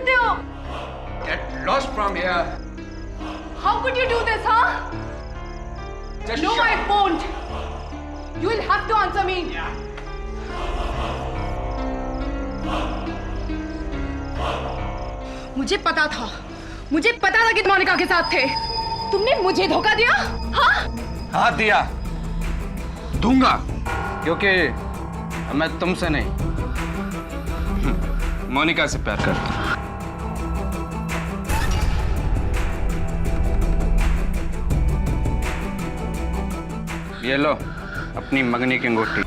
सकते हो? Get lost from here. How could you do this, huh? Just No, shut I up. won't. You will have to answer me. Yeah. मुझे पता था कि तुम मोनिका के साथ थे। तुमने मुझे धोखा दिया, हाँ? हाँ दिया, दूंगा, क्योंकि मैं तुमसे नहीं मोनिका से प्यार करता हूं। ये लो अपनी मंगनी की अंगूठी।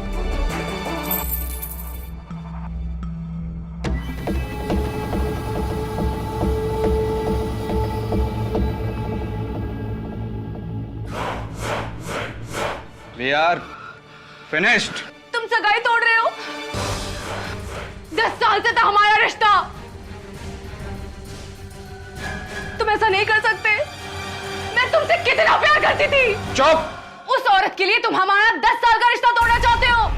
We are finished. तुम सगाई तोड़ रहे हो? 10 साल से था हमारा रिश्ता। तुम ऐसा नहीं कर सकते। मैं तुमसे कितना प्यार करती थी। चुप। उस औरत के लिए तुम हमारा 10 साल का रिश्ता तोड़ना चाहते हो?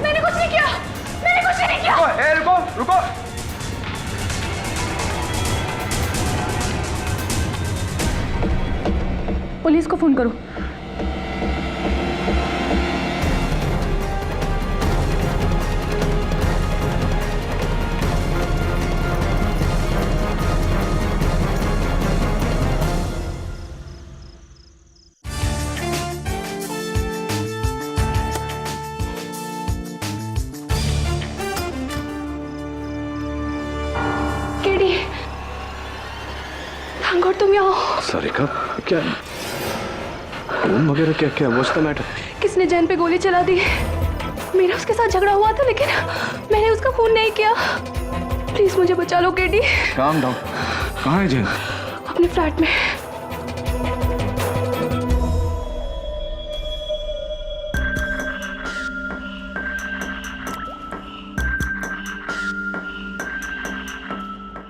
मैंने कुछ नहीं किया। रुको, रुको। पुलिस को फोन करो। थैंक गॉड तुम यहाँ हो। सारिका, क्या खून वगैरह क्या व्हाट्स द मैटर? किसने जैन पे गोली चला दी? मेरा उसके साथ झगड़ा हुआ था लेकिन मैंने उसका खून नहीं किया। प्लीज मुझे बचा लो केडी। Calm down. कहाँ है जैन? अपने फ्लैट में।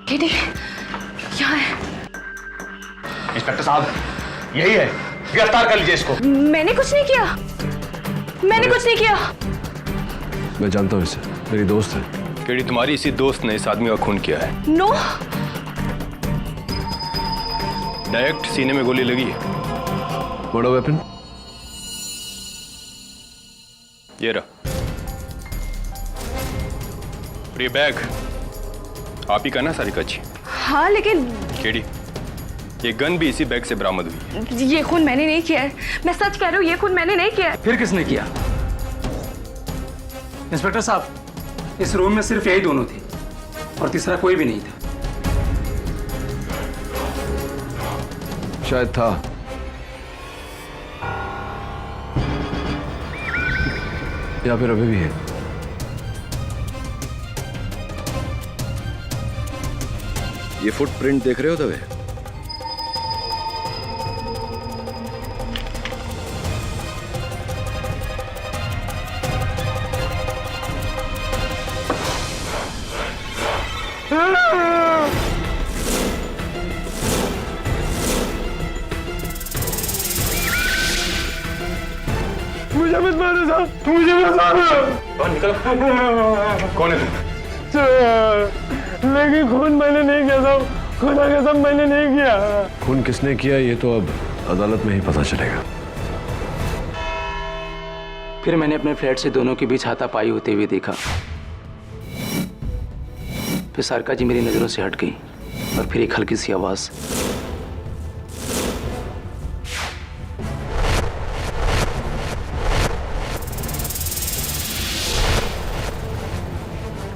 केडी यहाँ है। इंस्पेक्टर साहब, यही है, गिरफ्तार कर लीजिए इसको। मैंने कुछ नहीं किया। मैं जानता हूँ इसे, मेरी दोस्त है। केडी, तुम्हारी इसी दोस्त ने इस आदमी का खून किया है। नो। डायरेक्ट सीने में गोली लगी है। What weapon? ये रहा। और ये बैग आप ही का ना सारिका जी? हाँ लेकिन केडी, ये गन भी इसी बैग से बरामद हुई है। ये खून मैंने नहीं किया है। मैं सच कह रही हूँ, ये खून मैंने नहीं किया है। फिर किसने किया? इंस्पेक्टर साहब, इस रूम में सिर्फ यही दोनों थे और तीसरा कोई भी नहीं था। शायद था। या फिर अभी भी है। ये फुटप्रिंट देख रहे हो दवे? मुझे बता दो। निकल। कौन है तू? लेकिन खून मैंने नहीं किया साहब, खुदा कसम मैंने नहीं किया। खून किसने किया ये तो अब अदालत में ही पता चलेगा। फिर मैंने अपने फ्लैट से दोनों के बीच हाथापाई होते हुए देखा। फिर सारिका जी मेरी नजरों से हट गई और फिर एक हल्की सी आवाज।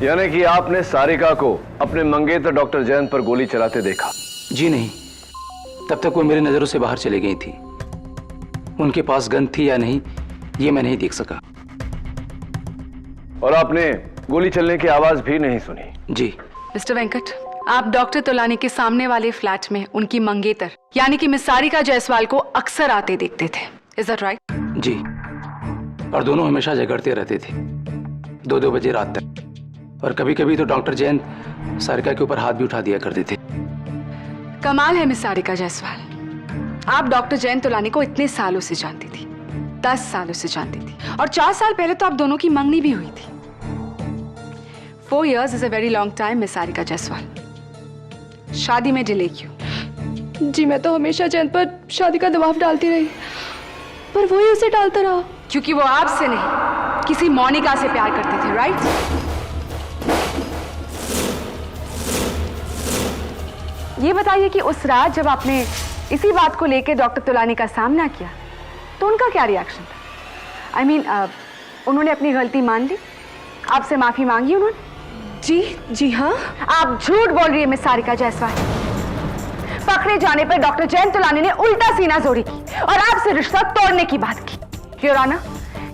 यानी कि आपने सारिका को अपने मंगेतर डॉक्टर जयंत पर गोली चलाते देखा? जी नहीं, तब तक वो मेरी नजरों से बाहर चली गई थी। उनके पास गन थी या नहीं ये मैं नहीं देख सका। और आपने गोली चलने की आवाज भी नहीं सुनी? जी। मिस्टर वेंकट, आप डॉक्टर तोलानी के सामने वाले फ्लैट में उनकी मंगेतर यानी कि मिस सारिका जायसवाल को अक्सर आते देखते थे। Is that right? जी, और दोनों हमेशा झगड़ते रहते थे 2-2 बजे रात तक। और कभी कभी तो डॉक्टर जयंत सारिका के ऊपर हाथ भी उठा दिया करते थे। कमाल है मिस सारिका जायसवाल, आप डॉक्टर जयंत तोलानी को इतने सालों से जानती थी, 10 सालों से जानती थी, और 4 साल पहले तो आप दोनों की मंगनी भी हुई थी। 4 years is a very long time, miss Sarika Jaiswal. शादी में डिले क्यों? जी मैं तो हमेशा जयंत पर शादी का दबाव डालती रही, पर वही उसे डालता रहा। क्योंकि वो आपसे नहीं किसी मोनिका से प्यार करते थे, राइट? ये बताइए कि उस रात जब आपने इसी बात को लेकर डॉक्टर तोलानी का सामना किया तो उनका क्या रिएक्शन था? I mean, उन्होंने अपनी गलती मान ली, आपसे माफी मांगी उन्होंने? जी हाँ। आप झूठ बोल रही है मिस सारिका जायसवाल। पकड़े जाने पर डॉक्टर जयंत तोलानी ने उल्टा सीना जोड़ी की और आपसे रिश्ता तोड़ने की बात की। योर ऑनर,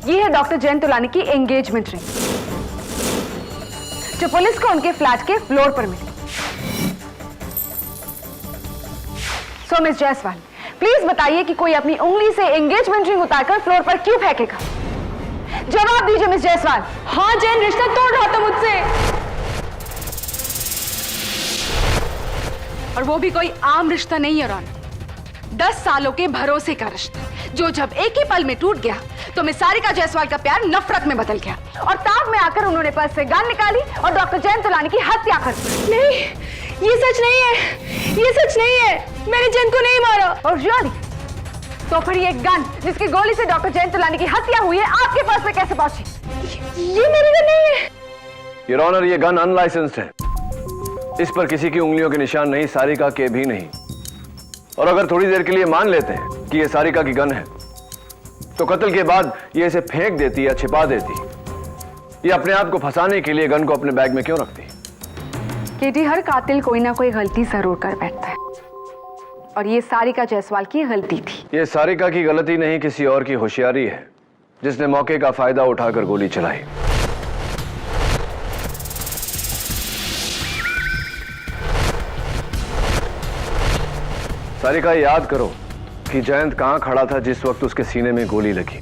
ये है डॉक्टर जयंत तोलानी की एंगेजमेंट रिंग जो पुलिस को उनके फ्लैट के फ्लोर पर मिली। सो मिस जायसवाल, प्लीज बताइए कि कोई अपनी उंगली से एंगेजमेंट रिंग उतारकर फ्लोर पर क्यों फेंकेगा? जवाब दीजिए मिस जायसवाल। हाँ, जैन रिश्ता तोड़ रहा था मुझसे, और वो भी कोई आम रिश्ता नहीं है रौनक, 10 सालों के भरोसे का रिश्ता जो जब एक ही पल में टूट गया तो मिस सारिका जायसवाल का प्यार नफरत में बदल गया और ताक में आकर उन्होंने पर्स से गन निकाली और डॉक्टर जयंत तोलानी की हत्या कर दी। नहीं, ये सच नहीं है, ये सच नहीं है, मैंने जयंत को नहीं मारा। और रियली? तो फिर ये गन जिसकी गोली से डॉक्टर जयंत तोलानी की हत्या हुई है आपके पास में कैसे पहुंची? ये मेरी गन नहीं है। योर ऑनर, ये गन अनलाइसेंस्ड है, इस पर किसी की उंगलियों के निशान नहीं, सारिका के भी नहीं। और अगर थोड़ी देर के लिए मान लेते हैं कि ये सारिका की गन है तो कत्ल के बाद ये इसे फेंक देती या छिपा देती। ये अपने आप को फंसाने के लिए गन को अपने बैग में क्यों रखती? केटी, हर कातिल कोई ना कोई गलती जरूर कर बैठता है और ये सारिका जायसवाल की गलती थी। ये सारिका की गलती नहीं, किसी और की होशियारी है जिसने मौके का फायदा उठाकर गोली चलाई। सारिका, याद करो कि जयंत कहां खड़ा था जिस वक्त उसके सीने में गोली लगी।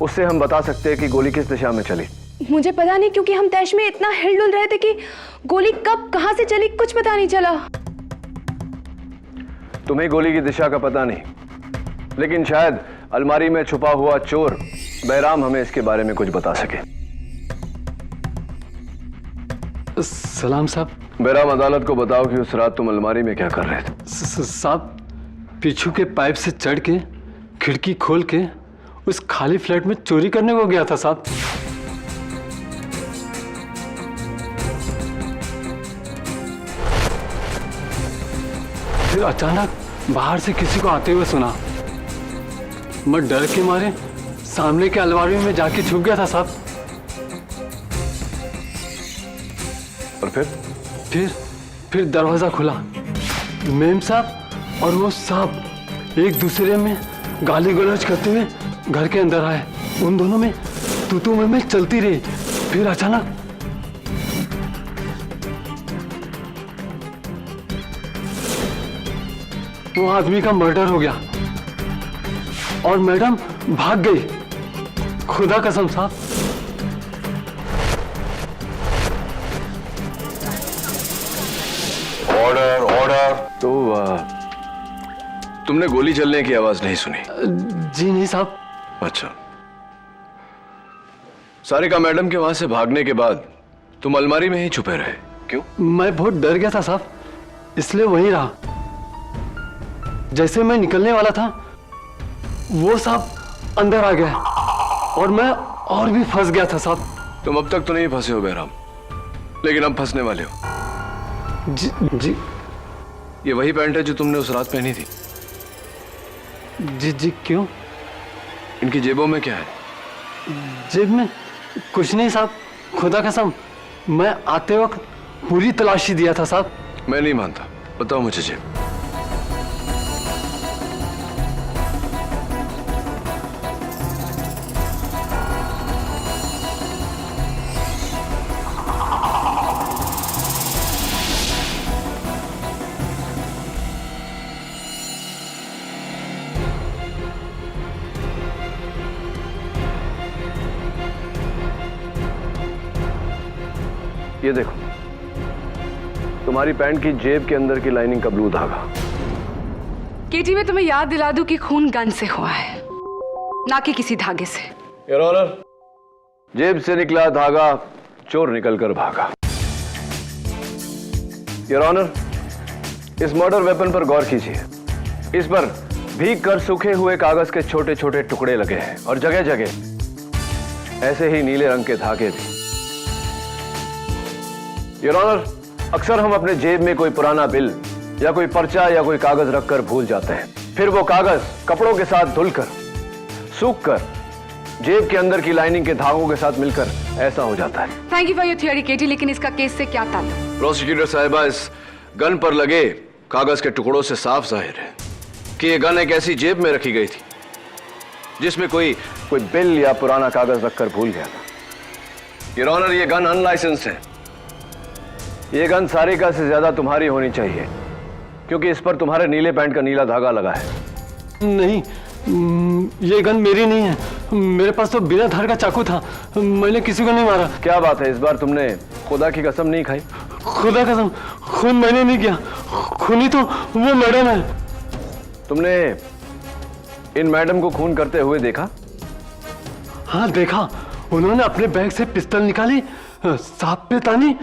उससे हम बता सकते हैं कि गोली किस दिशा में चली। मुझे पता नहीं, क्योंकि हम तैश में इतना हिलडुल रहे थे कि गोली कब कहां से चली कुछ पता नहीं चला। तुम्हें गोली की दिशा का पता नहीं, लेकिन शायद अलमारी में छुपा हुआ चोर बैराम हमें इसके बारे में कुछ बता सके। सलाम साहब। बैराम, अदालत को बताओ कि उस रात तुम अलमारी में क्या कर रहे थे? साहब, पीछू के पाइप से चढ़ के खिड़की खोल के उस खाली फ्लैट में चोरी करने को गया था साहब। फिर अचानक बाहर से किसी को आते हुए सुना। मैं डर के मारे सामने के अलमारी में जाके छुप गया था साहब। और फिर दरवाजा खुला। मेम साहब और वो साहब एक दूसरे में गाली गलौज करते हुए घर के अंदर आए। उन दोनों में तू मैं चलती रही। फिर अचानक वो आदमी का मर्डर हो गया और मैडम भाग गई। खुदा कसम साहब। Order order. तो तुमने गोली चलने की आवाज नहीं सुनी? जी नहीं साहब। अच्छा, सारिका मैडम के वहां से भागने के बाद तुम अलमारी में ही छुपे रहे, क्यों? मैं बहुत डर गया था साहब, इसलिए वहीं रहा। जैसे मैं निकलने वाला था वो साहब अंदर आ गया और मैं और भी फंस गया था साहब। तुम अब तक तो नहीं फंसे हो बहराम, लेकिन अब फंसने वाले हो। जी जी ये वही पैंट है जो तुमने उस रात पहनी थी। जी जी क्यों? इनकी जेबों में क्या है? जेब में कुछ नहीं साहब, खुदा कसम मैं आते वक्त पूरी तलाशी दिया था साहब। मैं नहीं मानता, बताओ मुझे जेब। ये देखो, तुम्हारी पैंट की जेब के अंदर की लाइनिंग का ब्लू धागा। केटी, मैं तुम्हें याद दिला दूं कि खून गन से हुआ है, ना कि किसी धागे से। योर ऑनर, जेब से निकला धागा चोर निकलकर भागा। योर ऑनर, इस मर्डर वेपन पर गौर कीजिए। इस पर भीग कर सूखे हुए कागज के छोटे छोटे टुकड़े लगे हैं और जगह जगह ऐसे ही नीले रंग के धागे भी। योर ऑनर, अक्सर हम अपने जेब में कोई पुराना बिल या कोई पर्चा या कोई कागज रखकर भूल जाते हैं। फिर वो कागज कपड़ों के साथ धुलकर, सूखकर जेब के अंदर की लाइनिंग के धागों के साथ मिलकर ऐसा हो जाता है। Thank you for your theory Katie, लेकिन इसका केस से क्या ताल्लुक? प्रोसिक्यूटर साहिबा, इस गन पर लगे कागज के टुकड़ों से साफ जाहिर है कि यह गन एक ऐसी जेब में रखी गई थी जिसमें कोई बिल या पुराना कागज रखकर भूल गया था। योर ऑनर, ये गन अनलाइसेंस्ड है। ये गन सारिका से ज्यादा तुम्हारी होनी चाहिए, क्योंकि इस पर तुम्हारे नीले पैंट का नीला धागा लगा है। नहीं, ये गन मेरी नहीं है, मेरे पास तो बिना धार का चाकू था, मैंने किसी को नहीं मारा। क्या बात है, इस बार तुमने खुदा की कसम नहीं खाई? खुदा कसम, खून मैंने नहीं किया, खूनी तो वो मैडम है। तुमने इन मैडम को खून करते हुए देखा? हाँ देखा, उन्होंने अपने बैग से पिस्तौल निकाली, सांप पे तानी,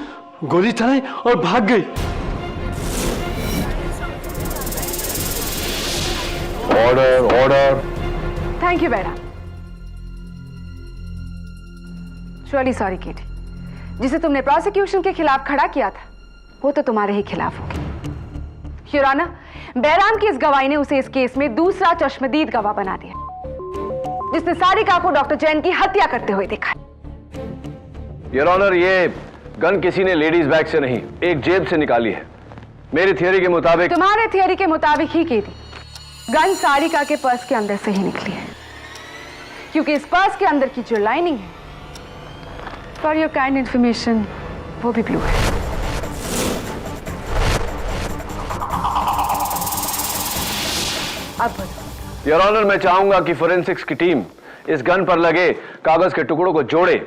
गोली चलाई और भाग गई। Order, order. Thank you madam. Surely sorry Katie, जिसे तुमने प्रोसिक्यूशन के खिलाफ खड़ा किया था वो तो तुम्हारे ही खिलाफ होगी। योर ऑनर, बैराम की इस गवाही ने उसे इस केस में दूसरा चश्मदीद गवाह बना दिया, जिसने सारिका को डॉक्टर जैन की हत्या करते हुए देखा। योर ऑनर, ये गन किसी ने लेडीज बैग से नहीं, एक जेब से निकाली है। मेरी थियरी के मुताबिक। तुम्हारे थियरी के मुताबिक ही केटी, गन सारिका के पर्स के अंदर से ही निकली है, क्योंकि इस पर्स के अंदर की जो लाइनिंग है, फॉर योर काइंड इंफॉर्मेशन, वो भी ब्लू है। अब योर ऑनर, मैं चाहूंगा कि फोरेंसिक्स की टीम इस गन पर लगे कागज के टुकड़ों को जोड़े।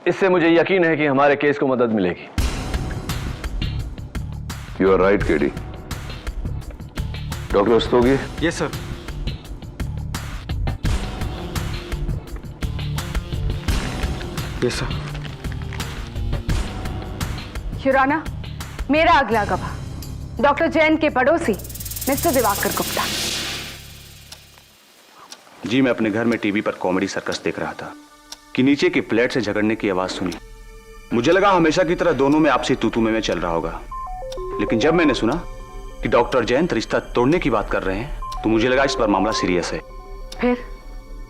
इससे मुझे यकीन है कि हमारे केस को मदद मिलेगी। You are right KD. Doctor Rastogi? Yes sir. Yes sir. Your honour, मेरा अगला गवाह डॉक्टर जैन के पड़ोसी मिस्टर दिवाकर गुप्ता। जी, मैं अपने घर में टीवी पर कॉमेडी सर्कस देख रहा था कि नीचे की फ्लैट से झगड़ने की आवाज सुनी। मुझे लगा हमेशा की तरह दोनों में आपसी तू-तू में चल रहा होगा, लेकिन जब मैंने सुना कि डॉक्टर जैन रिश्ता तोड़ने की बात कर रहे हैं तो मुझे लगा इस पर मामला सीरियस है। फिर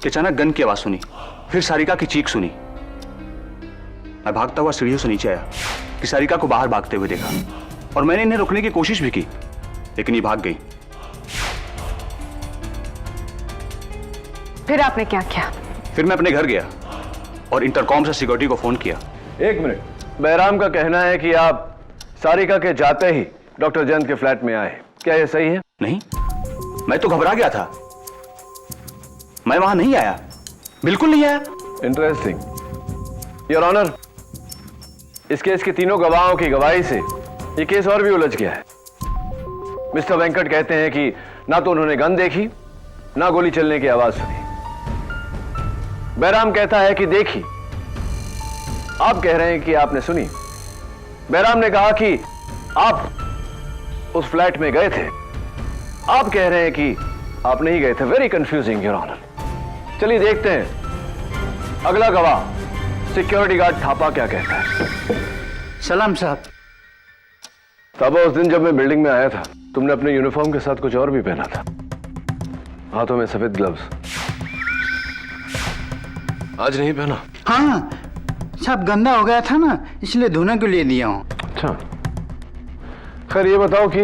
अचानक गन की आवाज सुनी, फिर सारिका की चीख सुनी। मैं भागता हुआ सीढ़ियों से नीचे आया कि सारिका को बाहर भागते हुए देखा, और मैंने इन्हें रोकने की कोशिश भी की, लेकिन ये भाग गई। फिर आपने क्या किया? फिर मैं अपने घर गया और इंटरकॉम से सिक्योरिटी को फोन किया। एक मिनट, बहराम का कहना है कि आप सारिका के जाते ही डॉक्टर जैन के फ्लैट में आए, क्या यह सही है? नहीं, मैं तो घबरा गया था, मैं वहां नहीं आया, बिल्कुल नहीं आया। इंटरेस्टिंग। योर ऑनर, इस केस के तीनों गवाहों की गवाही से यह केस और भी उलझ गया है। मिस्टर वेंकट कहते हैं कि ना तो उन्होंने गन देखी, ना गोली चलने की आवाज सुनी। बैराम कहता है कि देखी, आप कह रहे हैं कि आपने सुनी। बैराम ने कहा कि आप उस फ्लैट में गए थे। आप कह रहे हैं कि आप नहीं गए थे। Very confusing your honour. चलिए देखते हैं अगला गवाह सिक्योरिटी गार्ड थापा क्या कहता है। सलाम साहब। थापा, उस दिन जब मैं बिल्डिंग में आया था तुमने अपने यूनिफॉर्म के साथ कुछ और भी पहना था, हाथों में सफेद ग्लव्स। आज नहीं पहना? हाँ साहब, गंदा हो गया था ना, इसलिए धोने के लिए दिया हूँ। अच्छा, खैर ये बताओ कि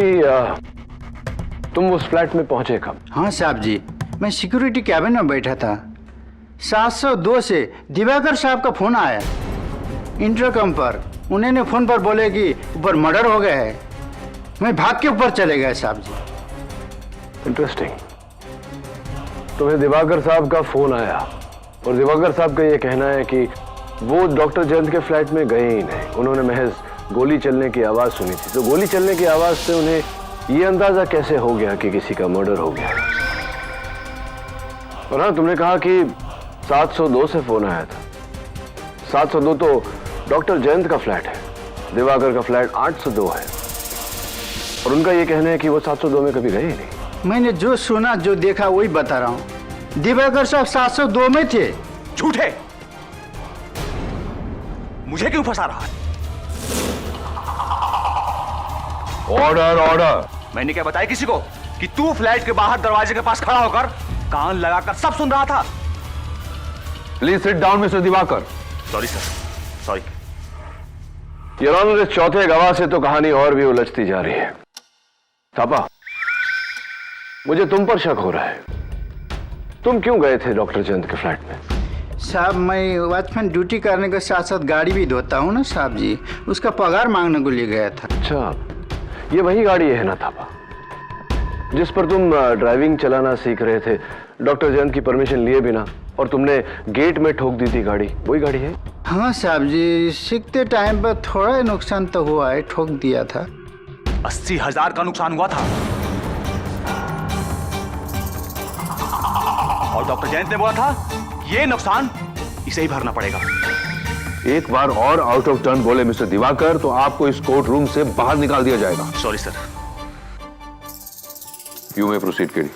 तुम उस फ्लैट में पहुंचे कब? हाँ साहब जी, मैं सिक्योरिटी कैबिन में बैठा था। 702 से दिवाकर साहब का फोन आया इंटरकम पर। उन्होंने फोन पर बोले कि ऊपर मर्डर हो गया है। मैं भाग के ऊपर चले गए साहब जी। इंटरेस्टिंग। तुम्हें दिवाकर साहब का फोन आया और दिवाकर साहब का ये कहना है कि वो डॉक्टर जयंत के फ्लैट में गए ही नहीं, उन्होंने महज गोली चलने की आवाज सुनी थी। तो गोली चलने की आवाज से उन्हें ये अंदाजा कैसे हो गया कि किसी का मर्डर हो गया? और हाँ, तुमने कहा कि 702 से फोन आया था। 702 तो डॉक्टर जयंत का फ्लैट है, दिवाकर का फ्लैट 802 है। और उनका ये कहना है कि वो 702 में कभी गए ही नहीं। मैंने जो सुना जो देखा वही बता रहा हूँ। दिवाकर साहब 702 में थे। झूठे। मुझे क्यों फंसा रहा है? Order order. मैंने क्या बताया किसी को कि तू फ्लैट के बाहर दरवाजे के पास खड़ा होकर कान लगाकर सब सुन रहा था? Please sit down mister Diwakar. Sorry sir, sorry. Your honour, इस चौथे गवाह से तो कहानी और भी उलझती जा रही है। थापा, मुझे तुम पर शक हो रहा है। तुम क्यों गए थे डॉक्टर जयंत के फ्लैट में? साहब, मैं वॉचमैन ड्यूटी करने के साथ साथ गाड़ी भी धोता हूँ ना साहब जी, उसका पगार मांगने को लिए गया था। अच्छा, ये वही गाड़ी है ना थापा जिस पर तुम ड्राइविंग चलाना सीख रहे थे डॉक्टर जयंत की परमिशन लिए बिना, और तुमने गेट में ठोक दी थी गाड़ी? वही गाड़ी है? हाँ साहब जी, सीखते टाइम पर थोड़ा नुकसान तो हुआ है, ठोक दिया था। 80,000 का नुकसान हुआ था और डॉक्टर जयंत ने बोला था ये नुकसान इसे ही भरना पड़ेगा। एक बार और आउट ऑफ टर्न बोले मिस्टर दिवाकर तो आपको इस कोर्ट रूम से बाहर निकाल दिया जाएगा। Sorry sir. You may proceed KD.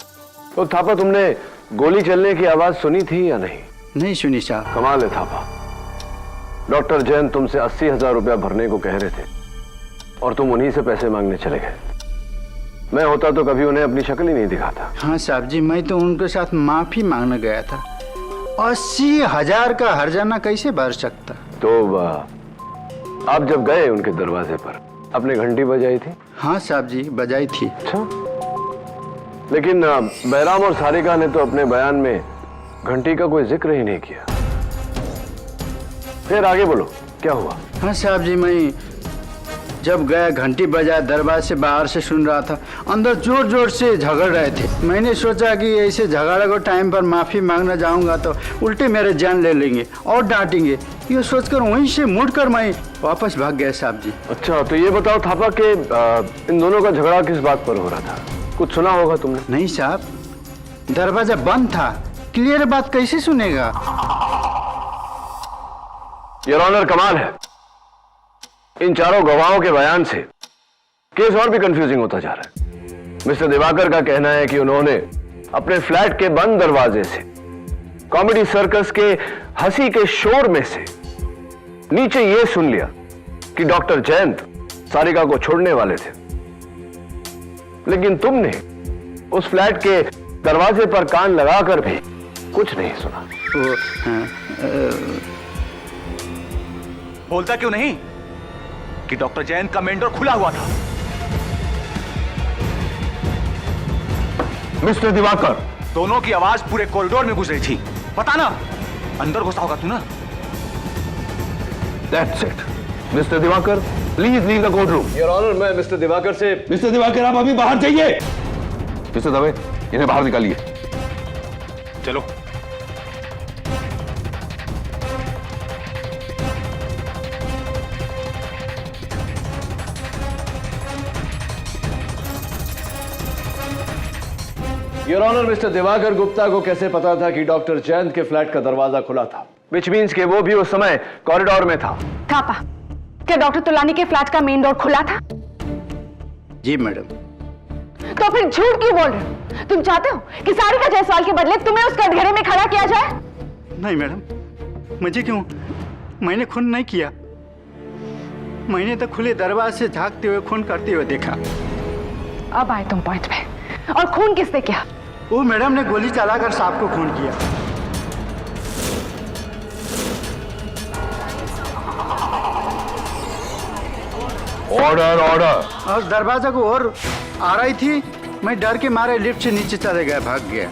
तो थापा, तुमने गोली चलने की आवाज सुनी थी या नहीं? नहीं सुनी साहब। कमाल है थापा, डॉक्टर जयंत तुमसे 80,000 रुपया भरने को कह रहे थे और तुम उन्हीं से पैसे मांगने चले गए। मैं होता तो कभी उन्हें अपनी शक्ल ही नहीं दिखाता। हाँ साहब जी, मैं तो उनके साथ माफी मांगने गया था। 80,000 का हर्जाना कैसे भर सकता? तो आप जब गए उनके दरवाजे पर अपने घंटी बजाई थी? हाँ साहब जी, बजाई थी। अच्छा, लेकिन बैराम और सारिका ने तो अपने बयान में घंटी का कोई जिक्र ही नहीं किया। फिर आगे बोलो, क्या हुआ? हाँ साहब जी, मैं जब गया घंटी बजाया, दरवाजे से बाहर से सुन रहा था, अंदर जोर जोर से झगड़ रहे थे। मैंने सोचा कि ऐसे झगड़े को टाइम पर माफी मांगना जाऊंगा तो उल्टे मेरे जान ले लेंगे और डांटेंगे। ये सोचकर वहीं से मुड़कर मैं वापस भाग गया साहब जी। अच्छा, तो ये बताओ थापा कि इन दोनों का झगड़ा किस बात पर हो रहा था? कुछ सुना होगा तुमने? नहीं साहब, दरवाजा बंद था, क्लियर बात कैसे सुनेगा? योर ऑनर, कमाल है। इन चारों गवाहों के बयान से केस और भी कंफ्यूजिंग होता जा रहा है। मिस्टर दिवाकर का कहना है कि उन्होंने अपने फ्लैट के बंद दरवाजे से कॉमेडी सर्कस के हंसी के शोर में से नीचे यह सुन लिया कि डॉक्टर जयंत सारिका को छोड़ने वाले थे, लेकिन तुमने उस फ्लैट के दरवाजे पर कान लगाकर भी कुछ नहीं सुना। बोलता क्यों नहीं कि डॉक्टर जयंत का मेन डोर खुला हुआ था? मिस्टर दिवाकर, दोनों की आवाज पूरे कॉरिडोर में गुजरी थी। पता ना अंदर घुसा होगा तू ना। That's it. Mister Diwakar, please leave the court room. Your honour, मैं मिस्टर दिवाकर से मिस्टर दिवाकर, आप अभी बाहर जाइए। मिस्टर दवे, इन्हें बाहर निकालिए। चलो। Your honour, mister Diwakar Gupta को कैसे पता था कि डॉक्टर जयंत के फ्लैट का दरवाजा खुला था? विच मीन्स कि वो भी उस समय कॉरिडोर में था। थापा, क्या डॉक्टर तुलानी के फ्लैट का मेन डोर खुला था? जी मैडम। तो फिर झूठ क्यों बोल रहे हो? तुम चाहते हो कि सारिका जायसवाल के बदले तुम्हें उस कटघरे में खड़ा किया जाए? नहीं मैडम, मुझे क्यों? मैंने खून नहीं किया। मैंने तो खुले दरवाजे से झांकते हुए खून करते हुए देखा। अब आए तुम पॉइंट पे। और खून किसने किया? वो मैडम ने गोली चलाकर सांप को खून किया। Order order. और दरवाजा को और आ रही थी, मैं डर के मारे लिफ्ट से नीचे चले गया, भाग गया।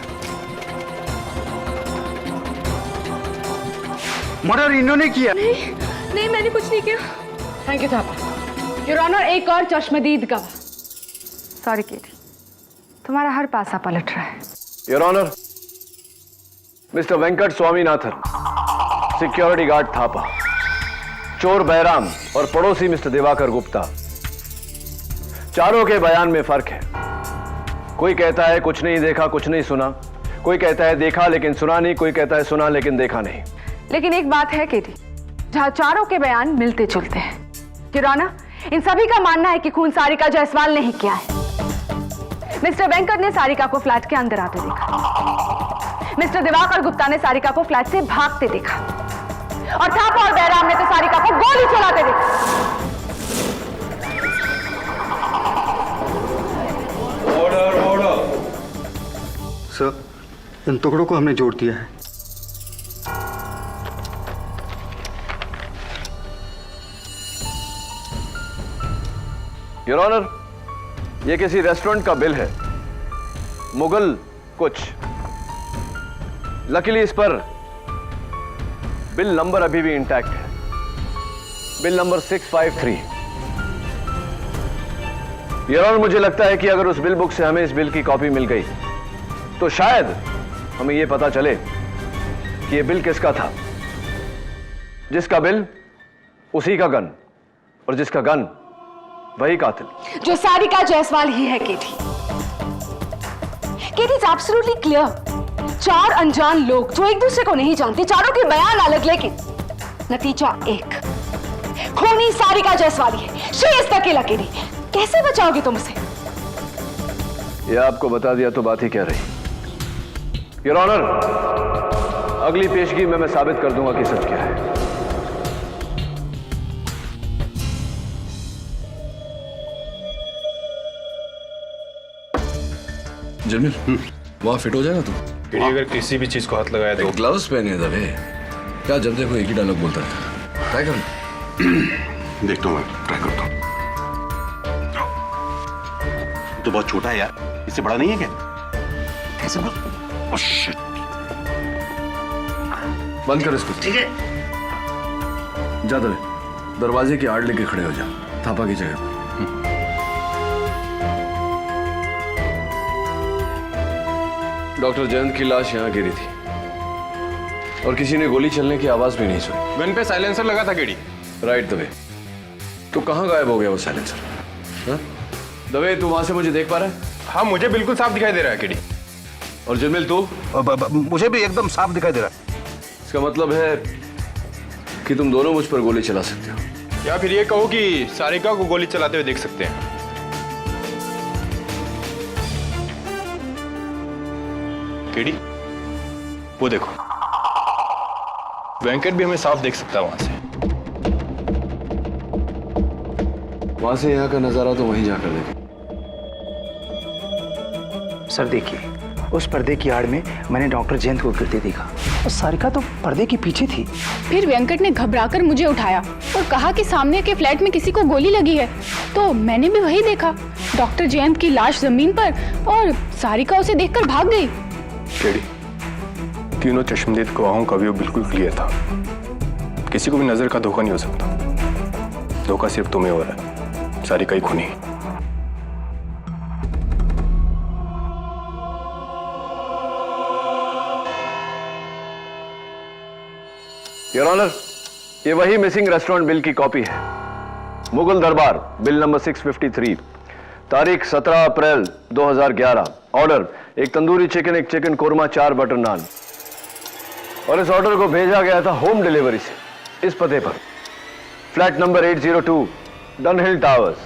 मर्डर इन्होंने किया। नहीं, मैंने कुछ नहीं किया। Thank you Thapa. Your honour, एक और चश्मदीद गवाह। सॉरी केटी, तुम्हारा हर पासा पलट रहा है। Your honour, mister Venkat Swaminathan, security guard Thapa, चोर बैराम और पड़ोसी मिस्टर दिवाकर गुप्ता, चारों के बयान में फर्क है। कोई कहता है कुछ नहीं देखा, कुछ नहीं सुना। कोई कहता है देखा लेकिन सुना नहीं। कोई कहता है सुना लेकिन देखा नहीं। लेकिन एक बात है केटी, जहां चारों के बयान मिलते जुलते हैं। योर ऑनर, इन सभी का मानना है कि खून सारिका जायसवाल ने ही किया है। मिस्टर वेंकट ने सारिका को फ्लैट के अंदर आते देखा। मिस्टर दिवाकर गुप्ता ने सारिका को फ्लैट से भागते देखा। और थापा और बैराम ने तो सारिका को गोली चलाते देखा। Order order. सर, इन टुकड़ों को हमने जोड़ दिया है। योर ऑनर, ये किसी रेस्टोरेंट का बिल है, मुगल कुछ। लकीली इस पर बिल नंबर अभी भी इंटैक्ट है, बिल नंबर 653। योर ऑनर, मुझे लगता है कि अगर उस बिल बुक से हमें इस बिल की कॉपी मिल गई तो शायद हमें यह पता चले कि यह बिल किसका था। जिसका बिल उसी का गन, और जिसका गन वही कातिल। जो सारिका जायसवाल ही है केटी। केटी इज एब्सोल्युटली क्लियर। चार अनजान लोग जो एक दूसरे को नहीं जानते, चारों के बयान अलग, लेकिन नतीजा एक। खूनी सारिका जायसवाल है। शी इज द किलर केटी। कैसे बचाओगे तुम उसे? यह आपको बता दिया तो बात ही क्या रही। योर ऑनर, अगली पेशगी में मैं साबित कर दूंगा कि सच क्या है। जमील, वहाँ फिट हो जाएगा तू? अगर किसी भी चीज को हाथ लगाया तो ग्लव्स पहने दबे। क्या जब देखो एक ही डायलॉग बोलता रहता। ट्राई कर। देखता हूँ, मैं ट्राई करता हूँ। तो बहुत छोटा है यार, इससे बड़ा नहीं है क्या? कैसे बोल? Oh shit. बंद कर इसको। ठीक है। जा दबे, दरवाजे की आड़ लेके खड़े हो जा, थापा की जगह पर। डॉक्टर जयंत की लाश यहां गिरी थी और किसी ने गोली चलने की आवाज भी नहीं सुनी। गन पे साइलेंसर लगा था केडी। राइट दबे, तो कहां गायब हो गया वो साइलेंसर? हाँ? दबे, तू वहां से मुझे देख पा रहा है? हाँ, मुझे बिल्कुल साफ दिखाई दे रहा है केडी। और जमील तू? मुझे भी एकदम साफ दिखाई दे रहा है। इसका मतलब है कि तुम दोनों मुझ पर गोली चला सकते हो, या फिर ये कहो कि सारिका को गोली चलाते हुए देख सकते हैं। केडी, वो देखो, वेंकट भी हमें साफ देख सकता है वहां से। वहां से यहाँ का नजारा तो वहीं जाकर देखें। सर देखिए, उस पर्दे की आड़ में मैंने डॉक्टर जयंत को गिरते देखा और सारिका तो पर्दे के पीछे थी। फिर वेंकट ने घबराकर मुझे उठाया और कहा कि सामने के फ्लैट में किसी को गोली लगी है। तो मैंने भी वही देखा, डॉक्टर जयंत की लाश जमीन पर और सारिका उसे देखकर भाग गई। केडी, तीनों चश्मदीद गवाहों का व्यू बिल्कुल क्लियर था। किसी को भी नजर का धोखा नहीं हो सकता। धोखा सिर्फ तुम्हें हो रहा है, सारिका ही खूनी। योर ऑनर, ये वही मिसिंग रेस्टोरेंट बिल की कॉपी है। मुगल दरबार, बिल नंबर 653, तारीख 17 अप्रैल 2011। ऑर्डर, एक तंदूरी चिकन, एक चिकन कोरमा, 4 बटर नान। और इस ऑर्डर को भेजा गया था होम डिलीवरी से इस पते पर, flat number 802 Dunhill towers,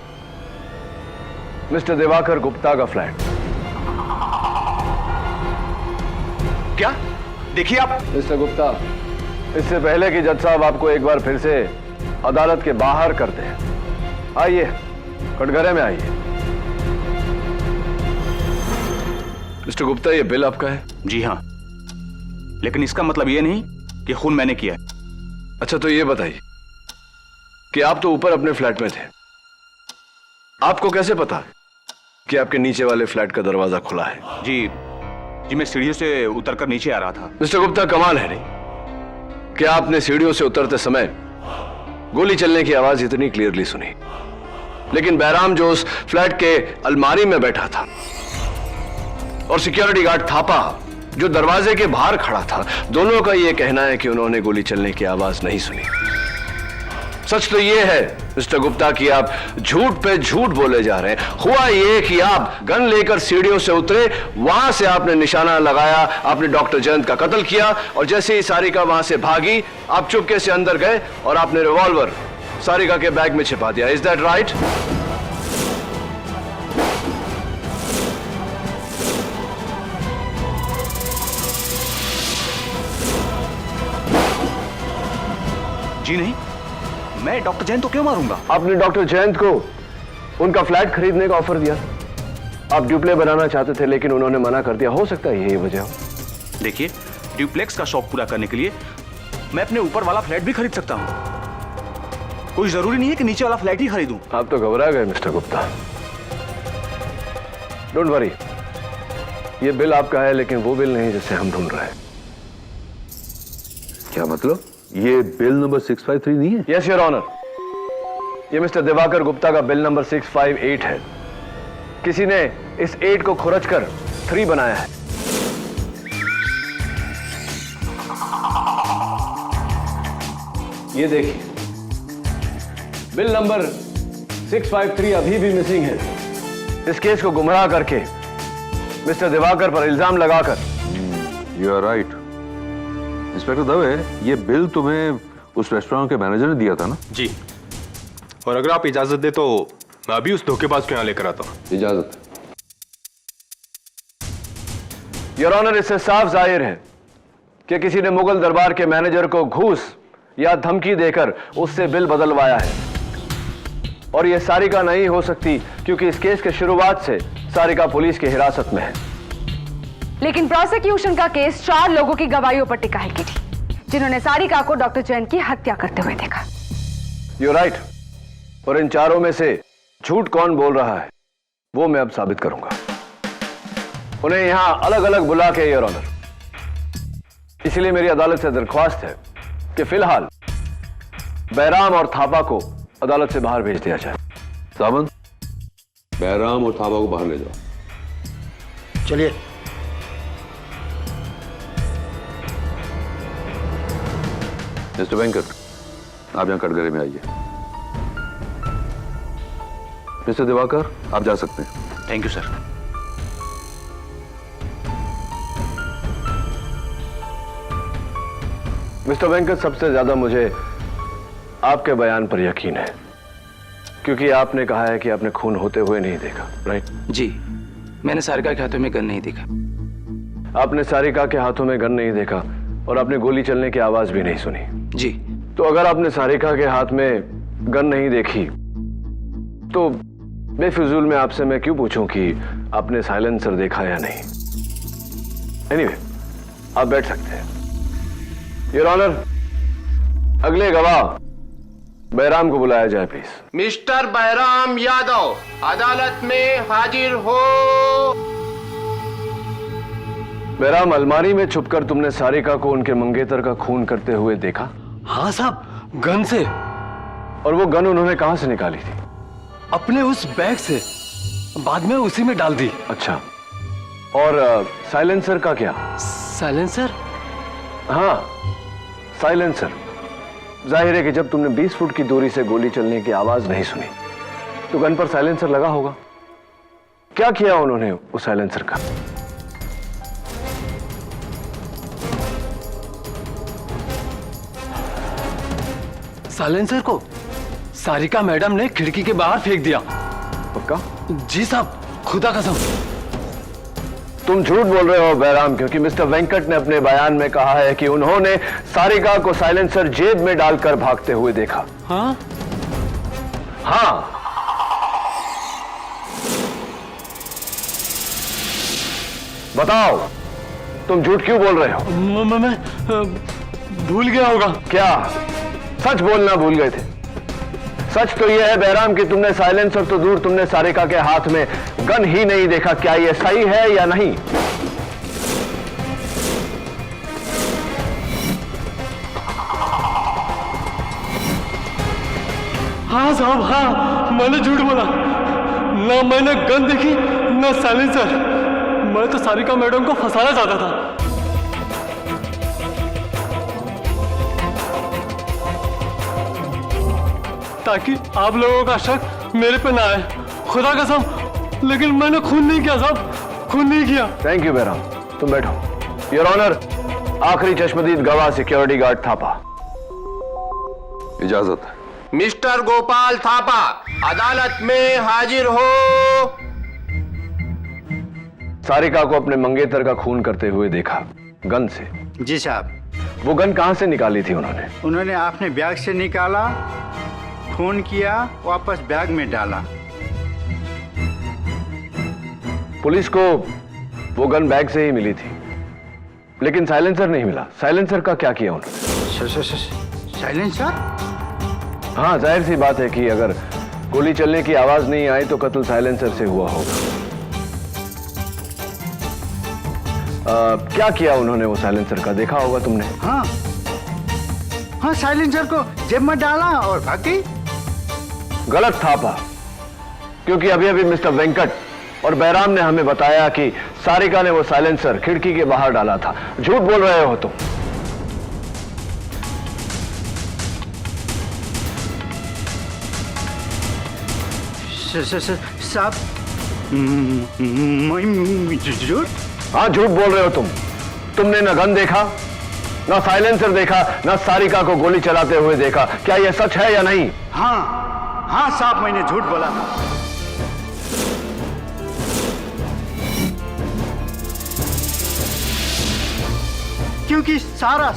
mister Diwakar Gupta का फ्लैट। क्या? देखिए आप। मिस्टर गुप्ता, इससे पहले कि जज साहब आपको एक बार फिर से अदालत के बाहर करते हैं, आइए कटघरे में आइए। मिस्टर गुप्ता, ये बिल आपका है? जी हाँ, लेकिन इसका मतलब ये नहीं कि खून मैंने किया है। अच्छा, तो ये बताइए कि आप तो ऊपर अपने फ्लैट में थे, आपको कैसे पता कि आपके नीचे वाले फ्लैट का दरवाजा खुला है? जी मैं सीढ़ियों से उतरकर नीचे आ रहा था। मिस्टर गुप्ता, कमाल है नहीं कि आपने सीढ़ियों से उतरते समय गोली चलने की आवाज इतनी क्लियरली सुनी, लेकिन बैराम जो उस फ्लैट के अलमारी में बैठा था और सिक्योरिटी गार्ड थापा जो दरवाजे के बाहर खड़ा था, दोनों का यह कहना है कि उन्होंने गोली चलने की आवाज नहीं सुनी। सच तो यह है मिस्टर गुप्ता कि आप झूठ पे झूठ बोले जा रहे हैं। हुआ यह कि आप गन लेकर सीढ़ियों से उतरे, वहां से आपने निशाना लगाया, आपने डॉक्टर जयंत का कत्ल किया, और जैसे ही सारिका वहां से भागी, आप चुपके से अंदर गए और आपने रिवॉल्वर सारिका के बैग में छिपा दिया। Is that right? जी नहीं, मैं डॉक्टर जयंत को क्यों मारूंगा? आपने डॉक्टर जयंत को उनका फ्लैट खरीदने का ऑफर दिया, आप ड्यूप्ले बनाना चाहते थे, लेकिन उन्होंने मना कर दिया। हो सकता है यही वजह हो। देखिए, ड्यूप्लेक्स का शौक पूरा करने के लिए मैं अपने ऊपर वाला फ्लैट भी खरीद सकता हूं। कोई जरूरी नहीं है कि नीचे वाला फ्लैट ही खरीदूं। आप तो घबरा गए मिस्टर गुप्ता। डोंट वरी, ये बिल आपका है, लेकिन वो बिल नहीं जिसे हम ढूंढ रहे हैं। क्या मतलब? ये बिल नंबर 653 नहीं है? यस योर ऑनर, ये मिस्टर दिवाकर गुप्ता का बिल नंबर 658 है। किसी ने इस 8 को खुरच कर 3 बनाया है। ये देखिए, बिल नंबर 653 अभी भी मिसिंग है। इस केस को गुमराह करके मिस्टर दिवाकर पर इल्जाम लगाकर। You are right. Inspector Dave, ये बिल तुम्हें उस रेस्टोरेंट के मैनेजर ने दिया था ना? जी, और अगर आप इजाजत दे तो मैं अभी उस धोखेबाज को यहां लेकर आता हूं। इजाजत। योर ऑनर, इससे साफ जाहिर है कि किसी ने मुगल दरबार के मैनेजर को घूस या धमकी देकर उससे बिल बदलवाया है, और यह सारिका नहीं हो सकती, क्योंकि इस केस के शुरुआत से सारिका पुलिस की हिरासत में है। लेकिन प्रोसिक्यूशन का केस 4 लोगों की गवाहियों पर टिका है, जिन्होंने सारिका को डॉक्टर जयंत की हत्या करते हुए देखा। यू राइट, और इन 4 में से झूठ कौन बोल रहा है वो मैं अब साबित करूंगा। उन्हें यहां अलग अलग बुला के, योर ऑनर। इसलिए मेरी अदालत से दरख्वास्त है कि फिलहाल बैराम और थापा को अदालत से बाहर भेज दिया जाए। सामंत, बैराम और थापा को बाहर ले जाओ। चलिए। मिस्टर वेंकट, आप यहां कटघरे में आइए। मिस्टर दिवाकर, आप जा सकते हैं। Thank you sir. Mister Venkat, सबसे ज्यादा मुझे आपके बयान पर यकीन है, क्योंकि आपने कहा है कि आपने खून होते हुए नहीं देखा, राइट? जी, मैंने सारिका के हाथों में गन नहीं देखा। आपने सारिका के हाथों में गन नहीं देखा, और आपने गोली चलने की आवाज भी नहीं सुनी। जी। तो अगर आपने सारिका के हाथ में गन नहीं देखी, तो बेफिजूल में आपसे मैं क्यों पूछूं कि आपने साइलेंसर देखा या नहीं? एनीवे, आप बैठ सकते हैं। योर ऑनर, अगले गवाह बैराम को बुलाया जाए प्लीज। मिस्टर बैराम यादव, अदालत में हाजिर हो। बैराम, अलमारी में छुपकर तुमने सारिका को उनके मंगेतर का खून करते हुए देखा? हाँ साहब, गन से। और वो गन उन्होंने कहां से निकाली थी? अपने उस बैग से, बाद में उसी में डाल दी। अच्छा, और साइलेंसर का क्या? साइलेंसर? हाँ, साइलेंसर। जाहिर है कि जब तुमने 20 फुट की दूरी से गोली चलने की आवाज नहीं सुनी, तो गन पर साइलेंसर लगा होगा। क्या किया उन्होंने उस साइलेंसर का? साइलेंसर को सारिका मैडम ने खिड़की के बाहर फेंक दिया। पक्का? जी साहब, खुदा कसम। तुम झूठ बोल रहे हो बैराम, क्योंकि मिस्टर वेंकट ने अपने बयान में कहा है कि उन्होंने सारिका को साइलेंसर जेब में डालकर भागते हुए देखा। हाँ? हाँ। बताओ, तुम झूठ क्यों बोल रहे हो? मैं भूल गया होगा। क्या सच बोलना भूल गए थे? सच तो यह है बैराम कि तुमने साइलेंसर तो दूर, तुमने सारिका के हाथ में गन ही नहीं देखा। क्या यह सही है या नहीं? हाँ साहब, हाँ, मैंने झूठ बोला। ना मैंने गन देखी, ना साइलेंसर। मैं तो सारिका मैडम को फंसाना चाहता था। ताकि आप लोगों का शक मेरे पे ना आए। खुदा कसम, लेकिन मैंने खून नहीं किया साहब, खून नहीं किया। थैंक यू बैराम, तुम बैठो। योर ऑनर, आखिरी चश्मदीद गवाह सिक्योरिटी गार्ड थापा। इजाजत है। मिस्टर गोपाल थापा, अदालत में हाजिर हो। सारिका को अपने मंगेतर का खून करते हुए देखा, गन से। जी साहब। वो गन कहां से निकाली थी उन्होंने? उन्होंने अपने बैग से निकाला, खून किया, वापस बैग में डाला। पुलिस को वो गन बैग से ही मिली थी, लेकिन साइलेंसर नहीं मिला। साइलेंसर का क्या किया उन्होंने? साइलेंसर? हाँ, जाहिर सी बात है कि अगर गोली चलने की आवाज नहीं आई तो कत्ल साइलेंसर से हुआ होगा। क्या किया उन्होंने वो साइलेंसर का? देखा होगा तुमने। हाँ हाँ, साइलेंसर को जेब में डाला और भाग गई। गलत थापा, क्योंकि अभी अभी मिस्टर वेंकट और बैराम ने हमें बताया कि सारिका ने वो साइलेंसर खिड़की के बाहर डाला था। झूठ बोल रहे हो तुम। साहब, झूठ? हाँ, झूठ बोल रहे हो तुम। तुमने न गन देखा, ना साइलेंसर देखा, ना सारिका को गोली चलाते हुए देखा। क्या यह सच है या नहीं? हाँ हाँ साहब, मैंने झूठ बोला था। क्योंकि सारा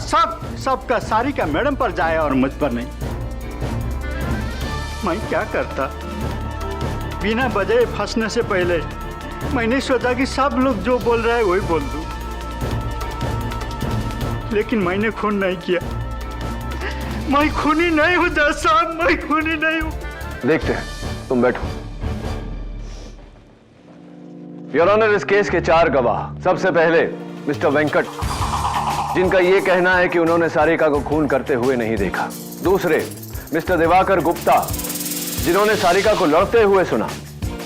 सबका सारिका मैडम पर जाए और मुझ पर नहीं। मैं क्या करता, बिना वजह फंसने से पहले मैंने सोचा कि सब लोग जो बोल रहे हैं वही बोल दूं, लेकिन मैंने खून नहीं किया। मैं खूनी नहीं हूं जज साहब, मैं खूनी नहीं हूं। देखते हैं, तुम बैठो। योर ऑनर, इस केस के 4 गवाह। सबसे पहले मिस्टर वेंकट, जिनका यह कहना है कि उन्होंने सारिका को खून करते हुए नहीं देखा। दूसरे मिस्टर दिवाकर गुप्ता, जिन्होंने सारिका को लड़ते हुए सुना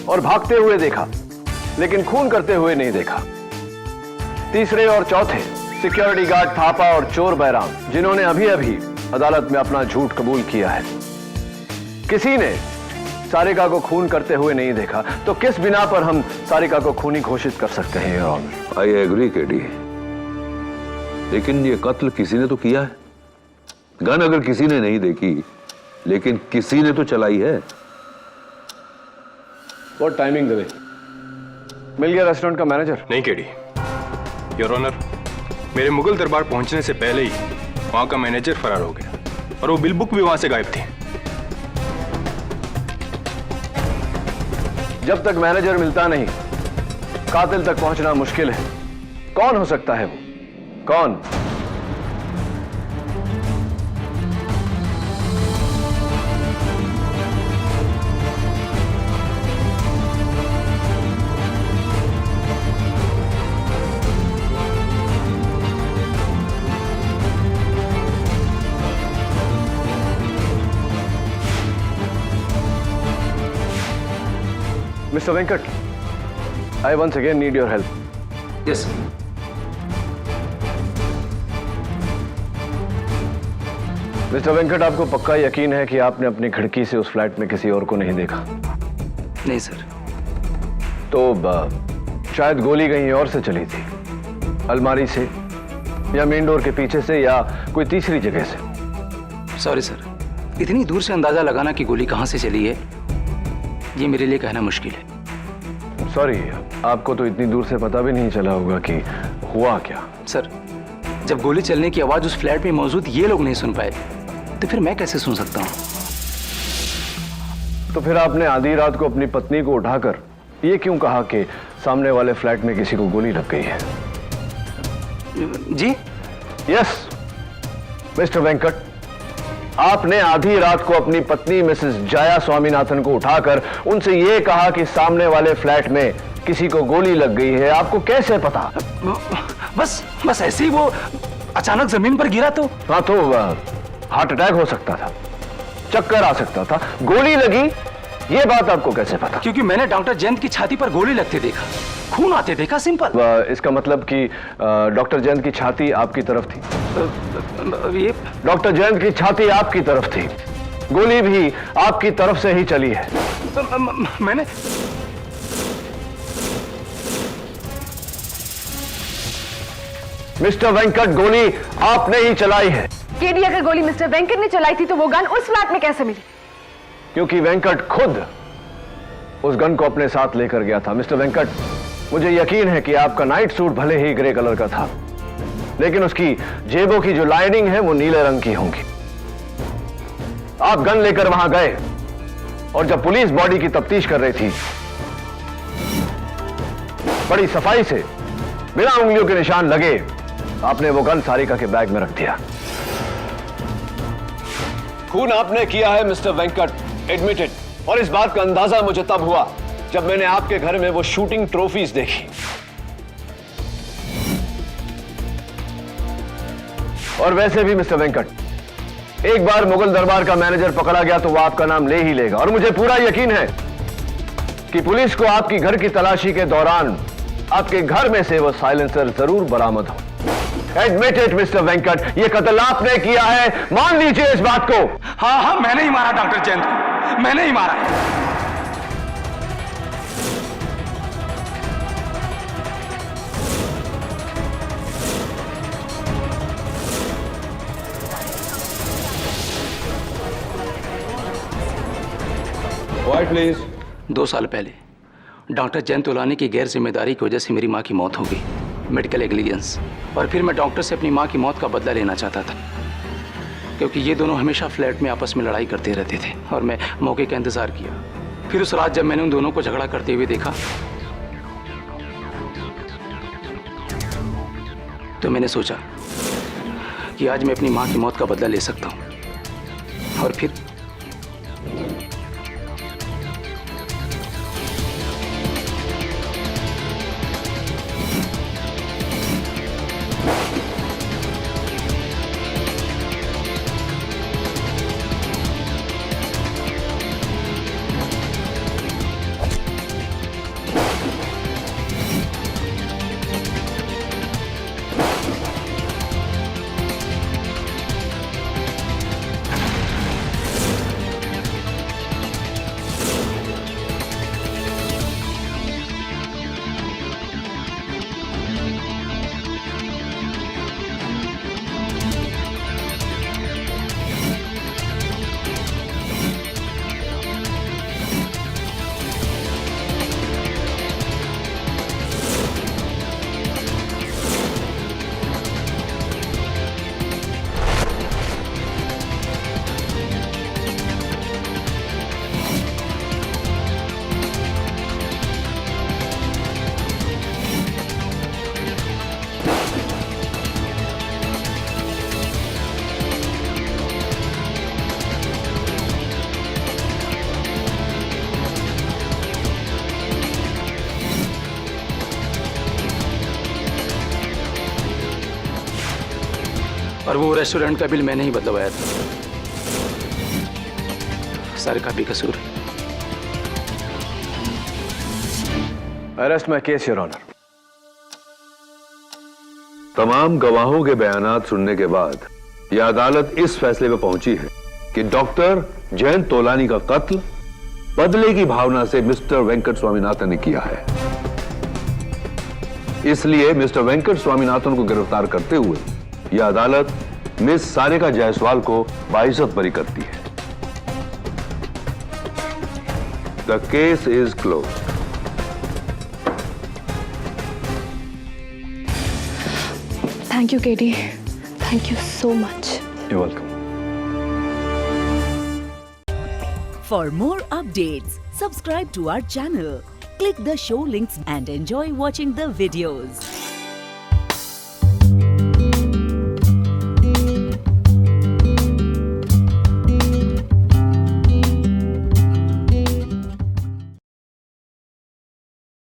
और भागते हुए देखा, लेकिन खून करते हुए नहीं देखा। तीसरे और चौथे सिक्योरिटी गार्ड थापा और चोर बैराम, जिन्होंने अभी अभी अदालत में अपना झूठ कबूल किया है। किसी ने सारिका को खून करते हुए नहीं देखा, तो किस बिना पर हम सारिका को खूनी घोषित कर सकते हैं your honour? I agree KD, लेकिन ये कत्ल किसी ने तो किया है। गन अगर किसी ने नहीं देखी, लेकिन किसी ने तो चलाई है। What timing Dave? मिल गया रेस्टोरेंट का मैनेजर? नहीं केडी, योर ऑनर, मेरे मुगल दरबार पहुंचने से पहले ही वहां का मैनेजर फरार हो गया और वो बिल बुक भी वहां से गायब थी। जब तक मैनेजर मिलता नहीं, कातिल तक पहुंचना मुश्किल है। कौन हो सकता है वो? कौन? Mr. Venkat, I once again need your help. Yes. Mister Venkat, आपको पक्का यकीन है कि आपने अपनी खिड़की से उस फ्लैट में किसी और को नहीं देखा? नहीं सर। तो शायद गोली कहीं और से चली थी, अलमारी से या मेन डोर के पीछे से या कोई तीसरी जगह से। सॉरी सर, इतनी दूर से अंदाजा लगाना कि गोली कहां से चली है, ये मेरे लिए कहना मुश्किल है। सॉरी, आपको तो इतनी दूर से पता भी नहीं चला होगा कि हुआ क्या। सर, जब गोली चलने की आवाज उस फ्लैट में मौजूद ये लोग नहीं सुन पाए तो फिर मैं कैसे सुन सकता हूँ? तो फिर आपने आधी रात को अपनी पत्नी को उठाकर ये क्यों कहा कि सामने वाले फ्लैट में किसी को गोली लग गई है? जी? यस मिस्टर वेंकट, आपने आधी रात को अपनी पत्नी मिसेस जया स्वामीनाथन को उठाकर उनसे यह कहा कि सामने वाले फ्लैट में किसी को गोली लग गई है। आपको कैसे पता? बस ऐसे ही वो अचानक जमीन पर गिरा तो। हाँ, तो हार्ट अटैक हो सकता था, चक्कर आ सकता था, गोली लगी, ये बात आपको कैसे पता? क्योंकि मैंने डॉक्टर जयंत की छाती पर गोली लगते देखा, खून आते देखा, सिंपल। इसका मतलब कि डॉक्टर जयंत की छाती आपकी तरफ थी? ये डॉक्टर जयंत की छाती आपकी तरफ थी, गोली भी आपकी तरफ से ही चली है। मैंने मिस्टर वेंकट, गोली आपने ही चलाई है। केडी, अगर गोली मिस्टर वेंकट ने चलाई थी तो वो गन उस फ्लैट में कैसे मिली? क्योंकि वेंकट खुद उस गन को अपने साथ लेकर गया था। मिस्टर वेंकट, मुझे यकीन है कि आपका नाइट सूट भले ही ग्रे कलर का था, लेकिन उसकी जेबों की जो लाइनिंग है वो नीले रंग की होंगी। आप गन लेकर वहां गए और जब पुलिस बॉडी की तफ्तीश कर रही थी, बड़ी सफाई से बिना उंगलियों के निशान लगे आपने वो गन सारिका के बैग में रख दिया। खून आपने किया है मिस्टर वेंकट, एडमिटेड। और इस बात का अंदाजा मुझे तब हुआ जब मैंने आपके घर में वो शूटिंग ट्रॉफीज देखी। और वैसे भी मिस्टर वेंकट, एक बार मुगल दरबार का मैनेजर पकड़ा गया तो वो आपका नाम ले ही लेगा। और मुझे पूरा यकीन है कि पुलिस को आपकी घर की तलाशी के दौरान आपके घर में से वो साइलेंसर जरूर बरामद हो। एडमिटेड मिस्टर वेंकट, ये कत्ल आपने किया है, मान लीजिए इस बात को। हाँ, मैंने ही मारा डॉक्टर जयंत को, मैंने ही मारा। White please. 2 साल पहले डॉक्टर जयंत तोलानी की गैर जिम्मेदारी की वजह से मेरी माँ की मौत हो गई, मेडिकल एग्लीजेंस। और फिर मैं डॉक्टर से अपनी माँ की मौत का बदला लेना चाहता था, क्योंकि ये दोनों हमेशा फ्लैट में आपस में लड़ाई करते रहते थे और मैं मौके का इंतजार किया। फिर उस रात जब मैंने उन दोनों को झगड़ा करते हुए देखा तो मैंने सोचा कि आज मैं अपनी माँ की मौत का बदला ले सकता हूँ। और फिर और वो रेस्टोरेंट का बिल मैंने ही बदलवाया था। सारिका भी कसूर है। Arrest my case your honour. तमाम गवाहों के बयानात सुनने के बाद यह अदालत इस फैसले पर पहुंची है कि डॉक्टर जयंत तोलानी का कत्ल बदले की भावना से मिस्टर वेंकट स्वामीनाथन ने किया है। इसलिए मिस्टर वेंकट स्वामीनाथन को गिरफ्तार करते हुए यह अदालत मिस सारिका जायसवाल को बाइज्जत बरी करती है। The case is closed. Thank you KD, thank you so much. You're welcome. For more updates, subscribe to our channel, click the show links and enjoy watching the videos.